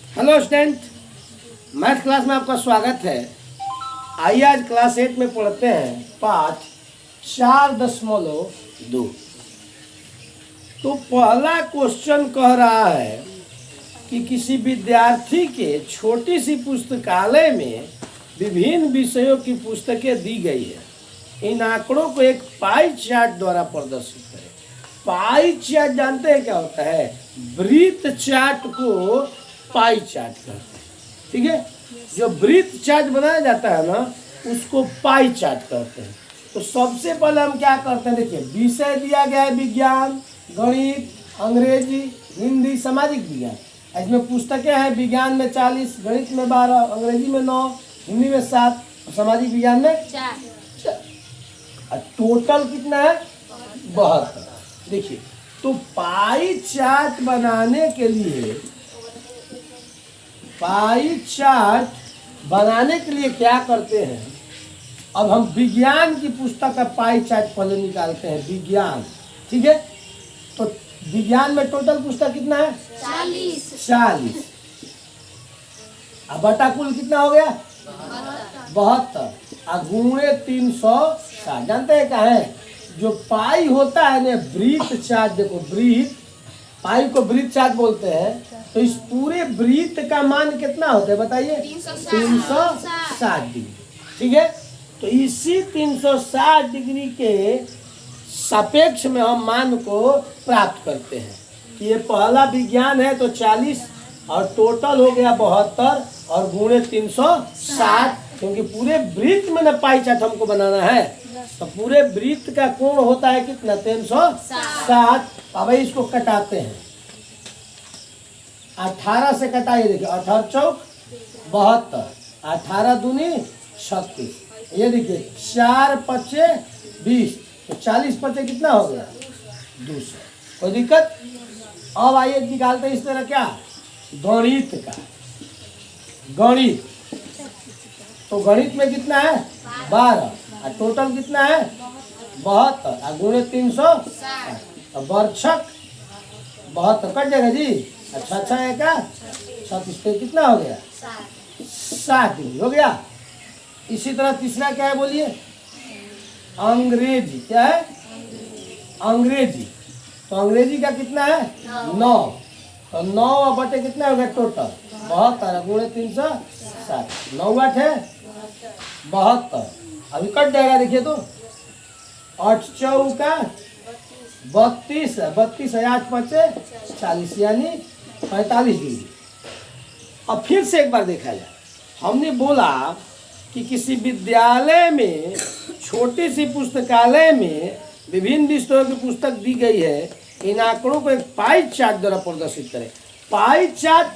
Hello student, math class में आपका स्वागत है। आइए आज क्लास 8 में पढ़ते हैं पाठ 4.2। तो पहला क्वेश्चन कह रहा है कि किसी विद्यार्थी के छोटी सी पुस्तकालय में विभिन्न विषयों की पुस्तकें दी गई है। इन आंकड़ों को एक पाई चार्ट द्वारा प्रदर्शित करें। पाई चार्ट जानते हैं क्या होता है? वृत्त चार्ट को पाई चार्ट कहते हैं। ठीक है, जो वृत्त चार्ट बनाया जाता है ना उसको पाई चार्ट कहते हैं। तो सबसे पहले हम क्या करते हैं, देखिए विषय दिया गया है विज्ञान, गणित, अंग्रेजी, हिंदी, सामाजिक विज्ञान। इसमें पुस्तकें हैं, विज्ञान में 40, गणित में 12, अंग्रेजी में 9, हिंदी में 7 और सामाजिक विज्ञान में 4। टोटल कितना है? 72। देखिए, तो पाई चार्ट बनाने के लिए क्या करते हैं? अब हम विज्ञान की पुस्तक का पाई चार्ट पहले निकालते हैं। विज्ञान, ठीक है, तो विज्ञान में टोटल पुस्तक कितना है? 40। अब बटा कुल कितना हो गया? 72। गुणे 360। जानते हैं क्या है? जो पाई होता है ना, वृत्त चार्ट, देखो वृत्त, पाई को वृत्त चार्ट बोलते हैं। तो इस पूरे वृत्त का मान कितना होता है बताइए? 360 डिग्री। ठीक है, तो इसी 360 डिग्री के सापेक्ष में हम मान को प्राप्त करते हैं। ये पहला विज्ञान है तो 40 और टोटल हो गया 72 और गुणे 360, क्योंकि पूरे वृत्त में ना पाई चार्ट हमको बनाना है। तो पूरे वृत्त का कोण होता है कितना? 360। अब इसको कटाते हैं, 18 से कटाइए। देखिए 18 चौक 72, 18 दूनी 36। ये देखिए 4 पचे 20, तो 40 पचे कितना हो गया? 200। कोई दिक्कत? अब आइए निकालते हैं इस तरह क्या, गणित का। गणित, तो गणित में कितना है? 12 और टोटल कितना है? 72 और गुणे 360। वर्षक 72 कट जाएगा जी। अच्छा है क्या? 36 पे कितना हो गया? 60 डिग्री हो गया। इसी तरह तीसरा क्या है बोलिए? अंग्रेजी। क्या है? अंग्रेजी, तो अंग्रेजी का कितना है? 9। तो 9 बटे कितना हो गया टोटल? 72 गुणे 360। 9 8 है 72। अभी कट जाएगा, देखिए तो 8 चौका 32, 32 है 8 पचे 40, यानी 45 डिग्री। अब फिर से एक बार देखा जाए, हमने बोला कि किसी विद्यालय में, छोटी सी पुस्तकालय में विभिन्न विषयों की पुस्तक दी गई है। इन आंकड़ों को एक पाई चार्ट द्वारा प्रदर्शित करें। पाई चार्ट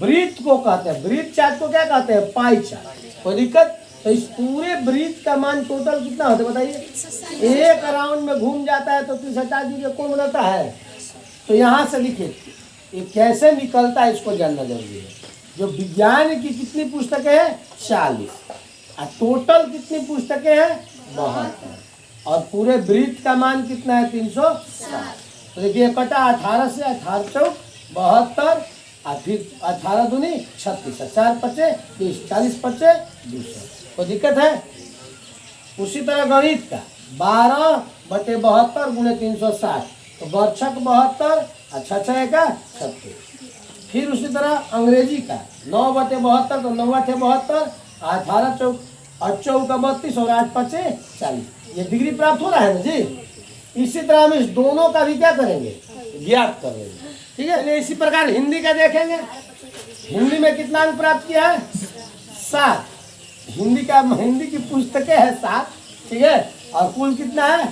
वृत्त को कहते हैं। वृत्त चार्ट को क्या कहते हैं? Pie chart. कोई दिक्कत? तो इस पूरे वृत्त का मान टोटल कितना होता है बताइए? एक राउंड में घूम जाता है तो 360 डिग्री कौन बनाता है? तो यहाँ से लिखिए, ये कैसे निकलता है इसको जानना जरूरी है। जो विज्ञान की कितनी पुस्तकें हैं? 40 और टोटल कितनी पुस्तकें हैं? 72 और पूरे वृत्त का मान कितना है? 360। तो देखिए कटा 18 से 18 चौक 72 और फिर 18 दूनी 36, 4 पचे 20, 40 पचे 200। कोई दिक्कत है? उसी तरह गणित का 12 बटे 72 गुणे 360, तो वर्षक 72 अच्छा है क्या? 36। फिर उसी तरह अंग्रेजी का 9 बटे 72, तो 9 8 72, 18 चौक 8 चौका 32 और 8 पचे 40। ये डिग्री प्राप्त हो रहा है ना जी। इसी तरह हम इस दोनों का भी क्या करेंगे? ज्ञात कर लेंगे। ठीक है, इसी प्रकार हिंदी का देखेंगे। हिंदी में कितना अंक प्राप्त किया है? 7। हिंदी की पुस्तकें है 7। ठीक है, और कुल कितना है?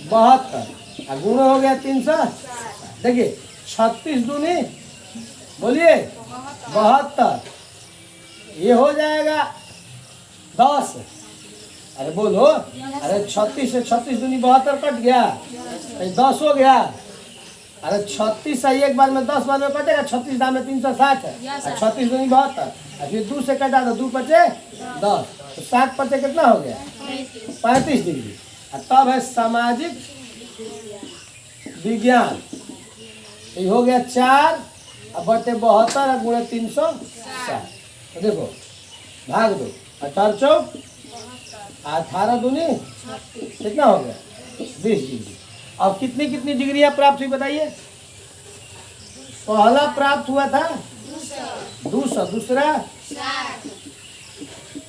72 और गुण हो गया 360। देखिए 36 दूनी बोलिए 72, ये हो जाएगा 10। अरे बोलो, अरे 36 से 36 दूनी 72 कट गया, 10 हो गया। अरे 36 से एक बार में 10 बार में कटेगा। 36 दाम में 360 है, 36 दूनी 72 और फिर 2 से कटा तो 2 पचे 10, तो 7 पचे कितना हो गया? 35 डिग्री। और तब है सामाजिक विज्ञान, ये हो गया 4 अब बटे 72 गुणे 360। तो देखो भाग दो, 18 चौक 18 दूनी कितना हो गया 20 डिग्री। अब कितनी कितनी डिग्रियां प्राप्त हुई बताइए। पहला प्राप्त हुआ था 200, दूसरा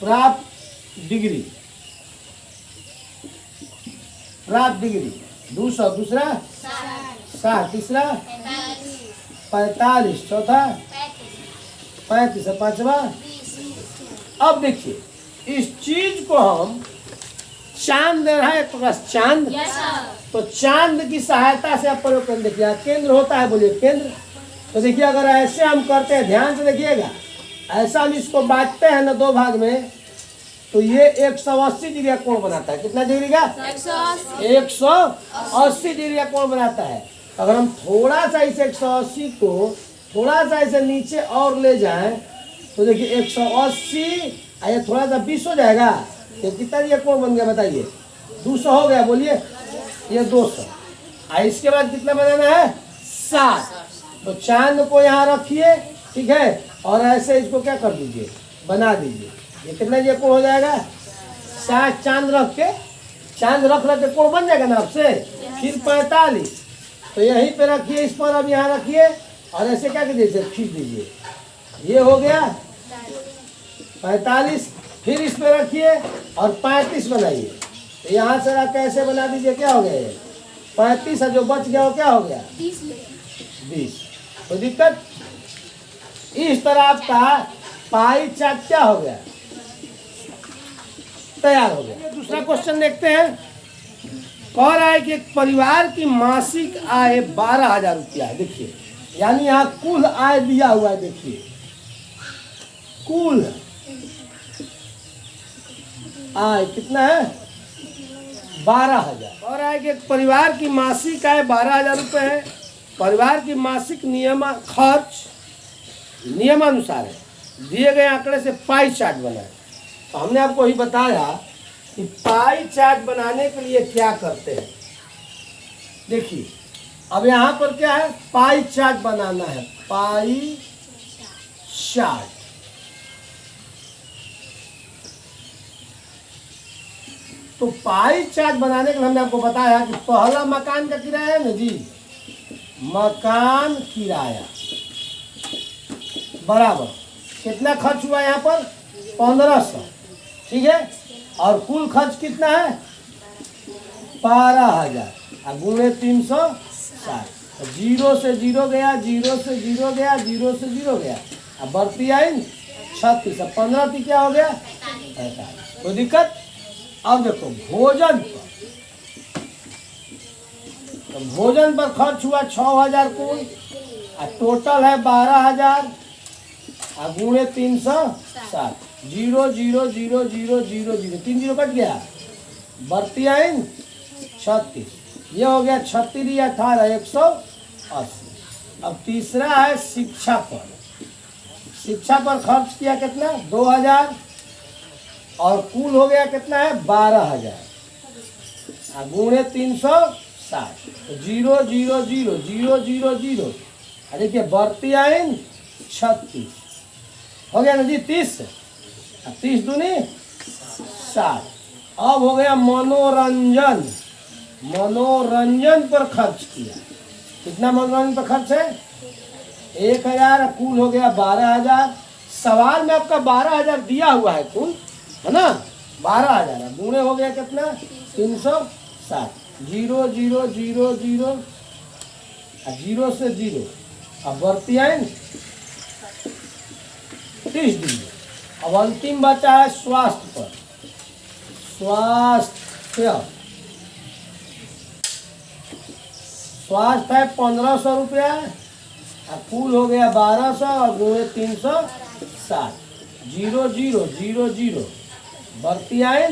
प्राप्त डिग्री 200, दूसरा 60, तीसरा 45, चौथा 35 और पांचवा। अब देखिए इस चीज को हम चांद दे रहा है एक प्रकार चांद, तो चांद की सहायता से आप प्रयोग कर देखिए केंद्र होता है, बोलिए केंद्र। तो देखिए अगर ऐसे हम करते हैं, ध्यान से देखिएगा, ऐसा हम इसको बांटते हैं ना दो भाग में, तो ये 180 डिग्री का कोण बनाता है। कितना डिग्री का 180 डिग्री का कोण बनाता है। अगर हम थोड़ा सा इस 180 को थोड़ा सा इसे नीचे और ले जाएं तो देखिए 180 ये थोड़ा सा 20 हो जाएगा। ये कितना ये कोण बन गया बताइए 200 हो गया, बोलिए ये 200। इसके बाद कितना बनाना है 60। तो चांद को यहाँ रखिए, ठीक है, और ऐसे इसको क्या कर दीजिए बना दीजिए। ये कितना ये कोण हो जाएगा 60। चांद रख के के कोण बन जाएगा ना आपसे। फिर 45, तो यहीं पे रखिए इस पर, अब यहाँ रखिए और ऐसे क्या कर दीजिए खींच दीजिए, ये हो गया 45। फिर इस पे रखिए और 35 बनाइए। तो यहाँ से रख कैसे बना दीजिए, क्या हो गया ये 35 है, जो बच गया वो क्या हो गया 20। कोई दिक्कत। इस तरह आपका पाई चार्ट क्या हो गया तैयार हो गया। दूसरा क्वेश्चन देखते हैं। कह रहा है कि एक परिवार की मासिक आय 12,000 रुपया है। देखिए यानी यहाँ कुल आय दिया हुआ है। देखिए कुल आय कितना है 12,000। कह रहा है कि एक परिवार की मासिक आय 12,000 रुपये है। परिवार की मासिक खर्च नियमानुसार है। दिए गए आंकड़े से पाई चार्ट बनाए। तो हमने आपको ही बताया कि पाई चार्ट बनाने के लिए क्या करते हैं। देखिए अब यहाँ पर क्या है पाई चार्ट बनाना है। पाई चार्ट, तो पाई चार्ट बनाने के लिए हमने आपको बताया कि पहला मकान का किराया है ना जी, मकान किराया बराबर कितना खर्च हुआ यहाँ पर 1500, ठीक है। और कुल खर्च कितना है 12,000 गुणे 360। जीरो से जीरो गया, जीरो से जीरो गया, जीरो से जीरो गया। अब बढ़ती आई 36, 15 की क्या हो गया 45। कोई दिक्कत। अब देखो भोजन पर, तो भोजन पर खर्च हुआ 6,000 कुल, टोटल है 12,000 गुणे 360। 0 0 0 0 0 0 3 जीरो कट गया, बढ़ती आइन 36। ये हो गया 36 18 180। अब तीसरा है शिक्षा पर। शिक्षा पर खर्च किया कितना 2,000 और कुल हो गया कितना है 12,000 गुणे 360। तो 0 0 0 0 0 0 देखिए बढ़ती आइन 36 हो गया ना जी 30। 30 दूनी 60। अब हो गया मनोरंजन। मनोरंजन पर खर्च किया कितना मनोरंजन पर खर्च है 1,000, कुल हो गया 12,000। सवाल में आपका 12,000 दिया हुआ है कुल, है ना 12,000 गुणे हो गया कितना 360। 0 0 0 0 0 से 0। अब बढ़ती है 30 डिग्री। अब अंतिम बचा है स्वास्थ्य पर। स्वास्थ्य है 1,500 रुपया, कुल हो गया 1,200 और गुणे 360। 0 0 0 0 बढ़ती आए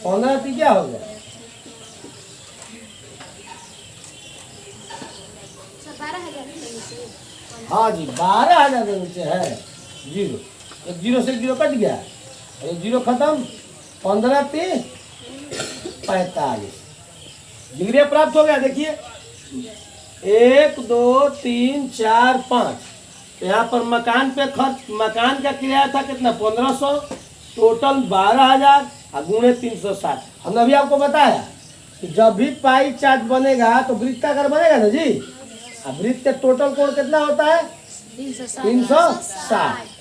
15 की क्या हो गया 12,000। हाँ जी 12,000 के नीचे है 0। एक 0 से 0 कट गया, एक 0 खत्म। 15 3 45 डिग्री प्राप्त हो गया। देखिए 1 2 3 4 5। तो यहाँ पर मकान पे खर्च, मकान का किराया था कितना 1500, टोटल 12,000 और गुणे 360। हमने अभी आपको बताया कि जब भी पाई चार्ट बनेगा तो वृत्ताकार बनेगा ना जी। अब वृत्त का टोटल कोण कितना होता है 360।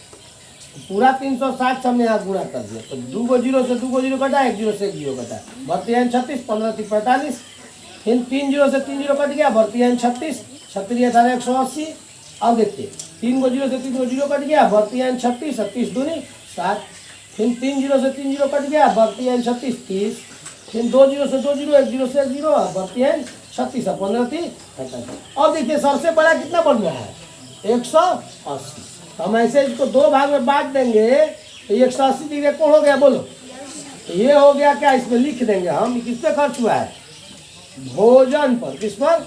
पूरा 360 से हमने यहाँ गुणा कर दिया। तो 2 जीरो से 2 जीरो कटा, 1 जीरो से 1 जीरो कटा, भर्तियान 36, 15 3 45, फिर 3 जीरो से 3 जीरो कट गया, भर्तियान 36, 36 18 180। अब देखिए 3 जीरो से 3 जीरो कट गया, भर्तियान 36, 36 दूनी 60, फिर 3 जीरो से 3 जीरो कट गया, भर्तियान 36 30, फिर 2 जीरो से 2 जीरो, 1 जीरो से 1 जीरो, भर्तियान 36 15 3 45। अब देखिए सबसे बड़ा कितना बन रहा है 180। हम ऐसे इसको 2 भाग में बांट देंगे तो 180 डिग्री कौन हो गया बोलो। तो ये हो गया क्या, इसमें लिख देंगे हम किस पे खर्च हुआ है, भोजन पर। किस पर,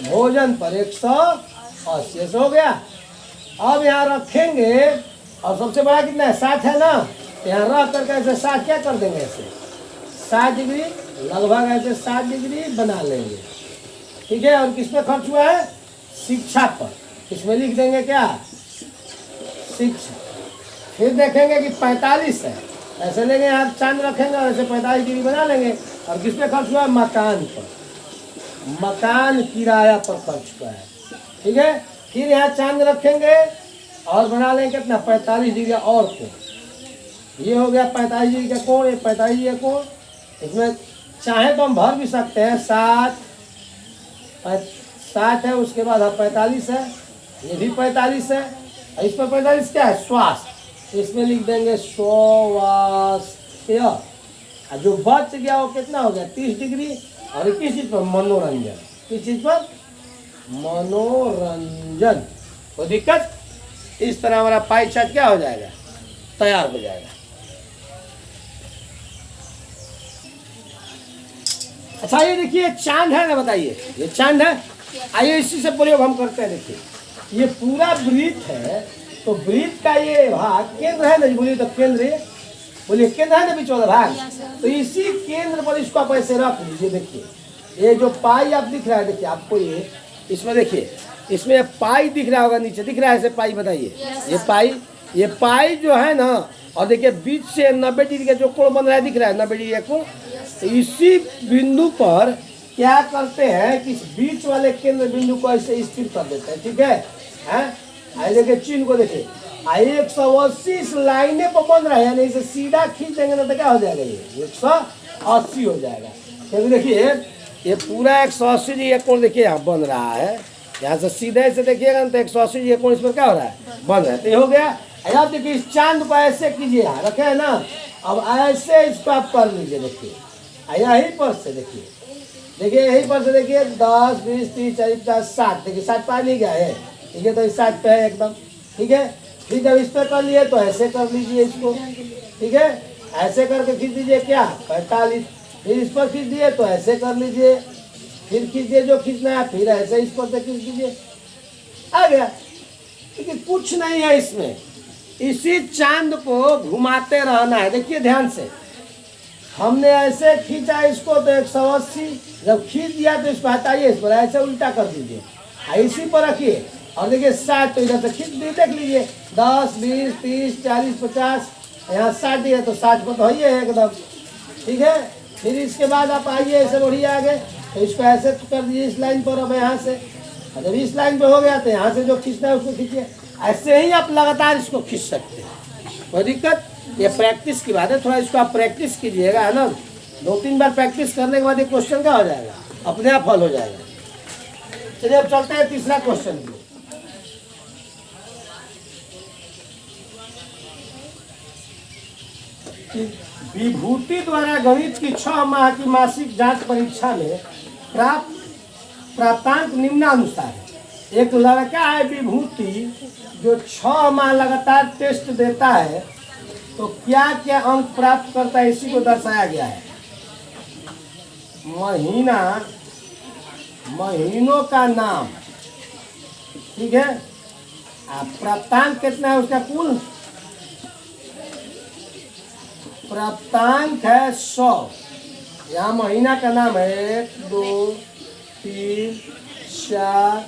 भोजन पर 180 ऐसे हो गया। अब यहाँ रखेंगे और सबसे बड़ा कितना है 60 है ना, तो यहाँ रख करके ऐसे 60 क्या कर देंगे, ऐसे 60 डिग्री लगभग ऐसे 60 डिग्री बना लेंगे। ठीक है। और किस पे खर्च हुआ है, शिक्षा पर। इसमें लिख देंगे क्या, शिक्षा। फिर देखेंगे कि 45 है, ऐसे लेंगे यहाँ चांद रखेंगे और ऐसे 45 डिग्री बना लेंगे। और किस पे खर्च हुआ है, मकान पर, मकान किराया पर खर्च हुआ है। ठीक है। फिर यहाँ चांद रखेंगे और बना लेंगे कितना 45 डिग्री और कोण। ये हो गया 45 डिग्री का कोण, ये 45 डिग्री का कोण। इसमें चाहे तो हम भर भी सकते हैं 60 है, उसके बाद 45 है, ये भी 45 है, इस पर 45 क्या है, स्वास्थ्य। इसमें लिख देंगे स्वास्थ्य। और जो बच गया वो कितना हो गया 30 डिग्री। और किस चीज पर, मनोरंजन। किस चीज पर, मनोरंजन। कोई दिक्कत, इस तरह हमारा पाई चार्ट क्या हो जाएगा, तैयार हो जाएगा। अच्छा ये देखिए चांद है ना, बताइए ये चांद है। आइए इसी से प्रयोग हम करते हैं। देखिए ये पूरा वृत्त है, तो वृत्त का ये भाग केंद्र है ना, बोलिए तो केंद्र, बोलिए केंद्र है ना बीच वाला भाग। तो इसी केंद्र पर इसको आप ऐसे रख लीजिए। देखिए ये जो पाई आप दिख रहा है, देखिए आपको ये इसमें देखिए इसमें पाई दिख रहा होगा, नीचे दिख रहा है ऐसे पाई, बताइए ये पाई जो है ना। और देखिए बीच से 90 डिग्री का जो कोण बन रहा है दिख रहा है 90 डिग्री का कोण। तो इसी बिंदु पर क्या करते हैं कि इस बीच वाले केंद्र बिंदु को ऐसे स्थिर कर देते हैं। ठीक है। आइए देखिए चिन्ह को देखिए, 180 इस लाइने पर बन रहा है, यानी इसे सीधा खींच देंगे ना तो क्या हो जाएगा, ये 180 हो जाएगा। क्योंकि देखिए ये पूरा 180 डिग्री का कोण देखिए यहाँ बन रहा है। यहाँ से सीधे से देखिएगा ना तो 180 डिग्री का कोण इस पर क्या हो रहा है, बन रहा है। तो ये हो गया। अब देखिए इस चांद को ऐसे कीजिए, यहाँ रखे है ना, अब ऐसे इसको आप कर लीजिए। देखिए यहीं पर से देखिए यहीं पर से देखिए 10 20 30 40 50 60, देखिए 60 पा नहीं गया है। ठीक है। तो इस 60 पे है एकदम। ठीक है। फिर जब इस पे कर लिए तो ऐसे कर लीजिए इसको। ठीक है। ऐसे करके खींच दीजिए क्या 45। फिर इस पर खींच दिए तो ऐसे कर लीजिए, फिर खींचिए जो खींचना है, फिर ऐसे इस पर से खींच दीजिए, आ गया। क्योंकि कुछ नहीं है इसमें, इसी चांद को घुमाते रहना है। देखिए ध्यान से, हमने ऐसे खींचा इसको तो 180, जब खींच दिया तो इसको हटाइए, इस पर ऐसे उल्टा कर दीजिए, इसी पर रखिए। और देखिए 60 तो इधर से खींच दी, देख लीजिए 10 20 30 40 50, यहाँ 60 है तो 60 पर तो है एकदम। ठीक है। फिर इसके बाद आप आइए ऐसे बढ़िए आगे, तो इसको ऐसे कर दीजिए इस लाइन पर। अब यहाँ से जब इस लाइन पे हो गया तो यहाँ से जो खींचना है उसको खींचिए। ऐसे ही आप लगातार इसको खींच सकते हैं, कोई दिक्कत। ये प्रैक्टिस की बात है, थोड़ा इसको आप प्रैक्टिस कीजिएगा, है ना। 2-3 बार प्रैक्टिस करने के बाद ये क्वेश्चन क्या हो जाएगा, अपने आप हल हो जाएगा। चलिए अब चलते हैं तीसरा क्वेश्चन की। विभूति द्वारा गणित की 6 माह की मासिक जांच परीक्षा में प्राप्तांक निम्नानुसार है। एक लड़का है विभूति जो 6 माह लगातार टेस्ट देता है, तो क्या क्या अंक प्राप्त करता है, इसी को दर्शाया गया है। महीनों का नाम। ठीक है। प्राप्तांक कितना है उसका, कुल प्राप्तांक है 100। यहाँ महीना का नाम है 1 2 3 4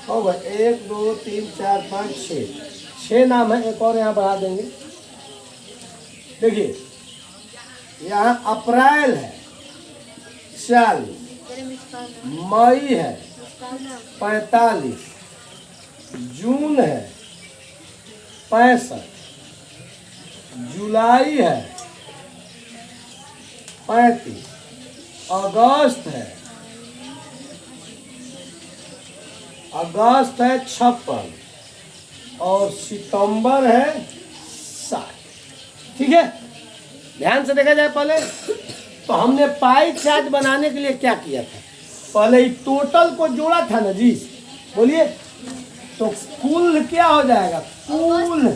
हो गए, 1 2 3 4 5 6 नाम है। एक और यहाँ बढ़ा देंगे। देखिए यहाँ अप्रैल है 40, मई है 45, जून है 65, जुलाई है 35, अगस्त है 56 और सितंबर है 60। ठीक है, ध्यान से देखा जाए। पहले तो हमने पाई चार्ट बनाने के लिए क्या किया था, पहले ही टोटल को जोड़ा था ना जी, बोलिए। तो कुल क्या हो जाएगा, कुल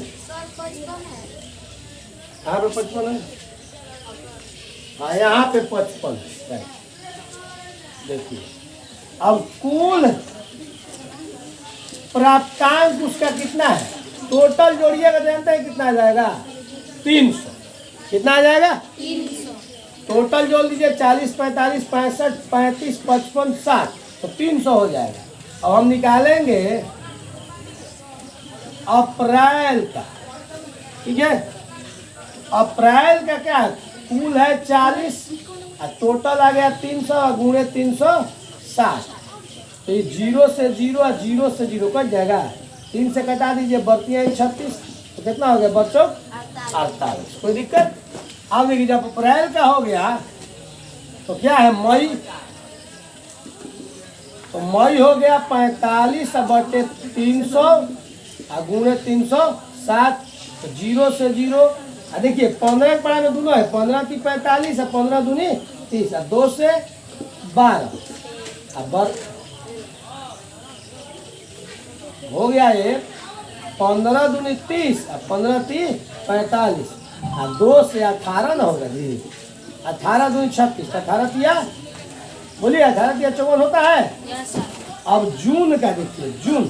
यहाँ पे 55 है, हाँ यहाँ पे 55 है। देखिए अब कुल प्राप्तांक उसका कितना है, टोटल जोड़िएगा जानते हैं कितना आ जाएगा, 300। कितना आ जाएगा, 300। टोटल जोड़ लीजिए 40 45 65 35 55 60, तो 300 हो जाएगा। अब हम निकालेंगे अप्रैल का। ठीक है, अप्रैल का क्या है, कुल है 40 और टोटल आ गया 300 गुणे 360। तो ये 0 से 0 और 0 से 0 कट जाएगा, 3 से कटा दीजिए, बर्तियाँ 36, तो कितना हो गया बच्चों 48। कोई दिक्कत। अब देखिए जब अप्रैल का हो गया तो क्या है मई, तो मई हो गया 45 बटे 300 और गुणे 360, तो 0 से 0। देखिए 15 पढ़ा में दोनों है, 15 की 45 और 15 दूनी 30 और 2 से 12। अब हो गया ये 15 दूनी 30 और 15 30 45 और 2 से 18 ना होगा जी, 18 दूनी 36, 18 तिया बोलिए 18 तिया 54 होता है। अब जून का देखिए, जून,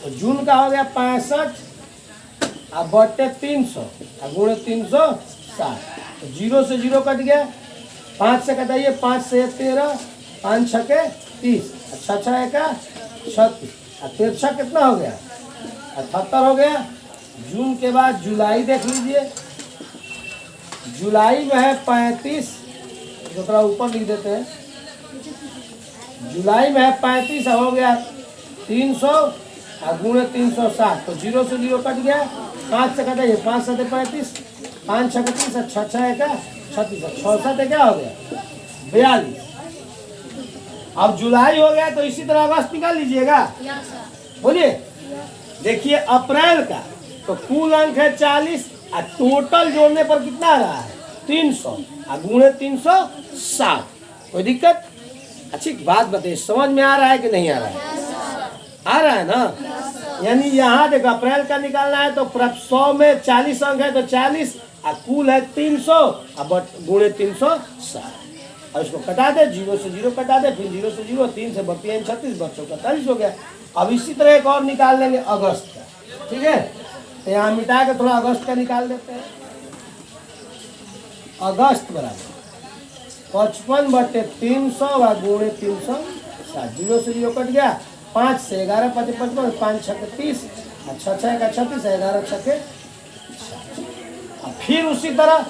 तो जून का हो गया 65 और बटे 300 और गुणे 360, तो 0 से 0 कट गया, 5 से कटाइए, 5 से 13, 5 छके 30, 6 6 एका 36 और 13 कितना हो गया 78 हो गया। जून के बाद जुलाई देख लीजिए, जुलाई में है 35, तो थोड़ा ऊपर लिख देते हैं, जुलाई में है 35 हो गया 300 और गुणे 360, तो 0 से 0 कट गया, 5 से कटाइए, 5 7 35, 5 6 30 और 6 6 एका 36, 6 7 क्या हो गया 42। अब जुलाई हो गया, तो इसी तरह अगस्त निकाल लीजिएगा, बोलिए। देखिए अप्रैल का तो कुल अंक है 40 और टोटल जोड़ने पर कितना आ रहा है 300 और गुणे 360। कोई दिक्कत। अच्छी बात बताइए, समझ में आ रहा है कि नहीं आ रहा है, आ रहा है ना। यानी यहाँ देखो अप्रैल का निकालना है तो 100 में 40 अंक है तो 40 और कुल है 300 और गुणे 360, और इसको कटा दे, 0 से 0 कटा दे, फिर 0 से 0, 3 से बत्ती 36 बच्चों का 40 हो गया। अब इसी तरह एक और निकाल लेंगे अगस्त का। ठीक है, तो यहाँ मिटा के थोड़ा अगस्त का निकाल देते हैं। अगस्त बराबर 55 बटे 300 और गुणे 360, 0 से 0 कट गया, 5 से 11 5 55, 5 6 30 और 6 6 का 36, 11 6 और फिर उसी तरह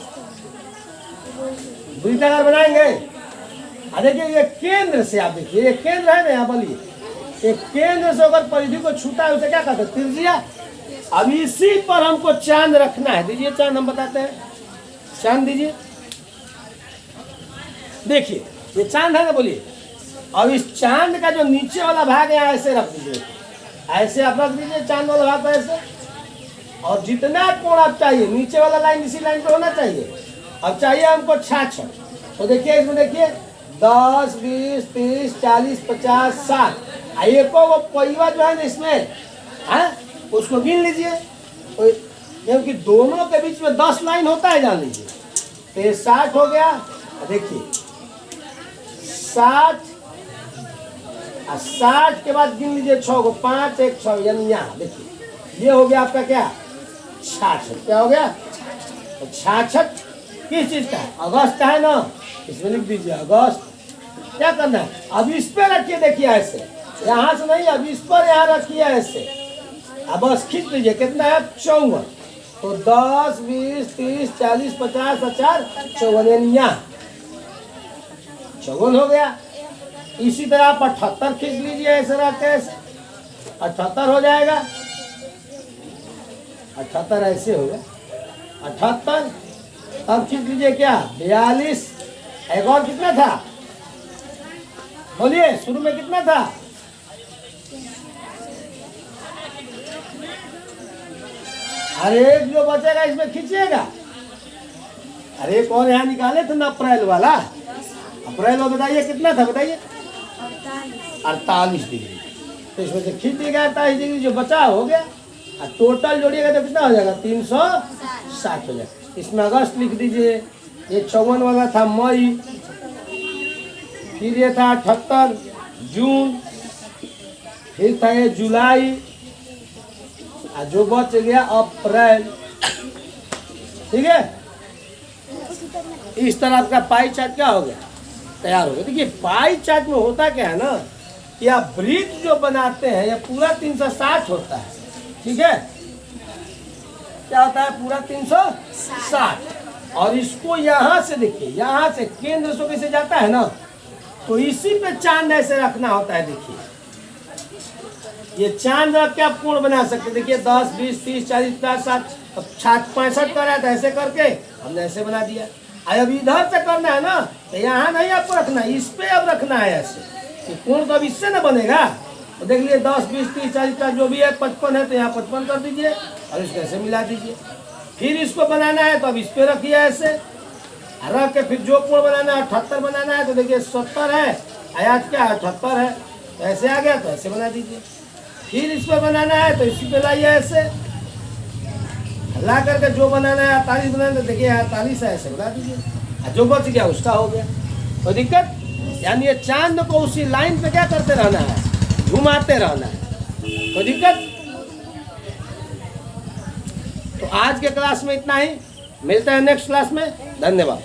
वृत्ताकार बनाएंगे। देखिए ये केंद्र से, आप देखिए ये केंद्र है ना, यहाँ बोलिए एक केंद्र से अगर परिधि को छूता है उसे क्या कहते हैं त्रिज्या। अब इसी पर हमको चांद रखना है, दीजिए चांद, हम बताते हैं, चांद दीजिए। देखिए ये चांद है ना, बोलिए। अब इस चांद का जो नीचे वाला भाग है ऐसे रख दीजिए, ऐसे आप रख दीजिए चांद वाला भाग ऐसे, और जितना कोण आप चाहिए नीचे वाला लाइन इसी लाइन पे होना चाहिए। अब चाहिए हमको 66, तो देखिए इसमें देखिए 10 20 30 40 50 60, एक वो पहिया जो है ना इसमें है उसको गिन लीजिए, क्योंकि दोनों के बीच में 10 लाइन होता है, जान लीजिए। तो ये 60 हो गया, देखिए 60 और 60 के बाद गिन लीजिए 6 को, 5 1 6, यानी यहाँ देखिए ये हो गया आपका क्या 66। क्या हो गया, तो 66 किस चीज का है, अगस्त का है ना, इसमें लिख दीजिए अगस्त क्या करना है, अब इस पे रखिए, देखिए ऐसे, यहाँ से नहीं, अब इस पर यहाँ रखिए ऐसे, अब बस खींच लीजिए, कितना है 54। तो 10, 20, 30, 40, 50, 50, 54 यहाँ 54 हो गया। इसी तरह आप 78 खींच लीजिए, ऐसे रख के ऐसे 78 हो जाएगा। 78 ऐसे हो गया 78। अब खींच लीजिए क्या 42। एक और कितना था, बोलिए शुरू में कितना था, अरे एक जो बचेगा इसमें खींचिएगा। अरे एक और यहाँ निकाले थे ना अप्रैल वाला, अप्रैल में बताइए कितना था, बताइए 48 डिग्री। तो इसमें से खींच दिएगा 48 डिग्री, जो बचा हो गया, और टोटल जोड़िएगा तो कितना हो जाएगा 360 हो जाएगा। इसमें अगस्त लिख दीजिए, ये 54 वाला था मई, फिर ये था 78 जून, फिर था ये जुलाई, और जो बच गया अप्रैल। ठीक है, इस तरह आपका पाई चार्ट क्या हो गया, तैयार हो गया। देखिए पाई चार्ट में होता क्या है ना, कि आप वृत्त जो बनाते हैं, यह पूरा 360 होता है। ठीक है, क्या होता है पूरा 360, और इसको यहाँ से देखिए, यहाँ से केंद्र से कैसे जाता है ना, तो इसी पे चांद ऐसे रखना होता है। देखिए ये चांद रख के आप कोण बना सकते हैं। देखिए 10, 20, 30, 40, 50, 60, 65 कर रहा है, तो ऐसे करके हमने ऐसे बना दिया। अब इधर से करना है ना, तो यहाँ नहीं आपको रखना, इस पे अब रखना है ऐसे, कि कोण तो अब इससे ना बनेगा। तो देख लीजिए 10, 20, 30, 40 जो भी है 55 है, तो यहाँ 55 कर दीजिए और इसको ऐसे मिला दीजिए। फिर इसको बनाना है तो अब इस पे रखिए ऐसे, रख के फिर जो कोण बनाना है 78 बनाना है, तो देखिए 70 है, आयात क्या 78 है, तो ऐसे आ गया, तो ऐसे बना दीजिए। फिर इस पर बनाना है तो इसी पे लाइए ऐसे, ला करके जो बनाना है 48 बनाना है, तो देखिए 48 है, ऐसे बना दीजिए, और जो बच गया उसका हो गया। तो दिक्कत, यानी ये चांद को उसी लाइन पे क्या करते रहना है, घुमाते रहना है। तो दिक्कत। तो आज के क्लास में इतना ही, मिलते हैं नेक्स्ट क्लास में, धन्यवाद।